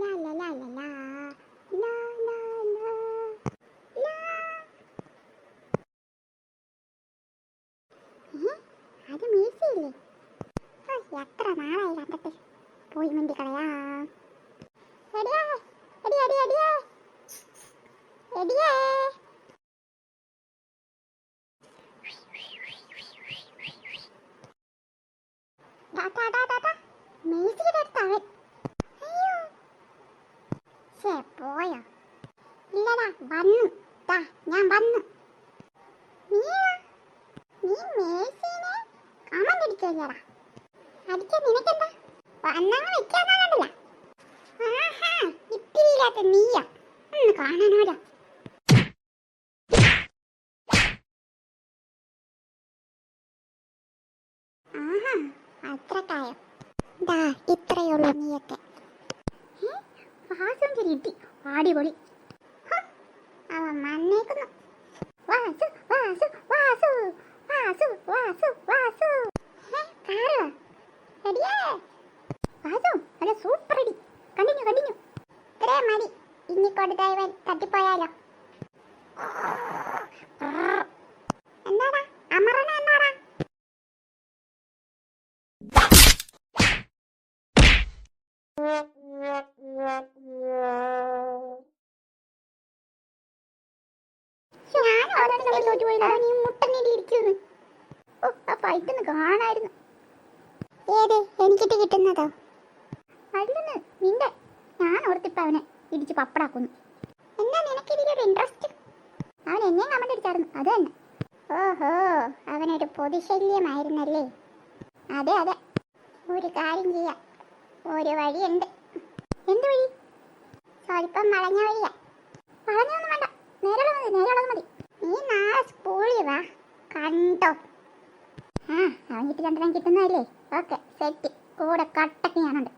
ലാ ലാ ലാ ലാ ലാ ലാ ലാ ലാ. അത് മീശയില്ലേ? എത്ര നാളായി കണ്ടിട്ട്. പോയി മിണ്ടി കളയാം. എടിയേ എടി എടി എടിയേ എടിയേ. മീശയുടെ അടുത്ത് അവൻ. അയ്യോ പോയോ? ഇല്ലടാ വന്നു. ഞാൻ വന്നു. നീ മേഴ്സിനെ കമന്റ് അടിക്കല്ലേടാ? അടിക്കാൻ നിനക്കെന്താ? വന്നങ്ങ് വെക്കാന്നാ കണ്ടില്ല. ആഹാ ഇത്തിരിയില്ലാത്ത നീയാ. ഒന്ന് കാണാനോടാ. ആഹാ അത്രക്കായോ? ഇത്രയുള്ളൂ നീയൊക്കെ. വാസും കിട്ടി. അടിപൊളി. അവൻ വന്നേക്കുന്നു. വാസു വാസു വാസു വാസു വാസു വാസു. വാസു നല്ല സൂപ്പർ അടി. കണ്ടിന്യൂ. ഇത്രേ മതി. ഇനി കൊടുത്തവൻ തട്ടിപ്പോയാലോ? എന്താടാ അമറണ? എന്താടാ കാണായിരുന്നു. ഏത് എനിക്കിട്ട് കിട്ടുന്നതോ? അല്ലെന്ന് നിന്റെ. ഞാൻ ഓർത്തിപ്പ അവനെ ഇടിച്ച് പപ്പടാക്കുന്നു. എന്നാ നിനക്ക് ഇതിലൊരു ഇൻട്രസ്റ്റ്? അവൻ എന്നെയും കമന്റ് അടിച്ചായിരുന്നു. അത് തന്നെ. ഓഹോ അവനൊരു പൊതുശല്യമായിരുന്നല്ലേ? അതെ. ഒരു കാര്യം ചെയ്യാം. ഒരു വഴിയുണ്ട്. എന്ത് വഴി? സ്വല്പം വളഞ്ഞ വഴിയാ. വളഞ്ഞൊന്നും വേണ്ട, നേരെയുള്ളത് മതി. നീ നാളെ സ്കൂളിൽ വാ, കണ്ടോ? അവൻ കിട്ടി രണ്ടെണ്ണം കിട്ടുന്നതല്ലേ? Okay set. കൂടെ കട്ടക്ക് ഞാനുണ്ട്.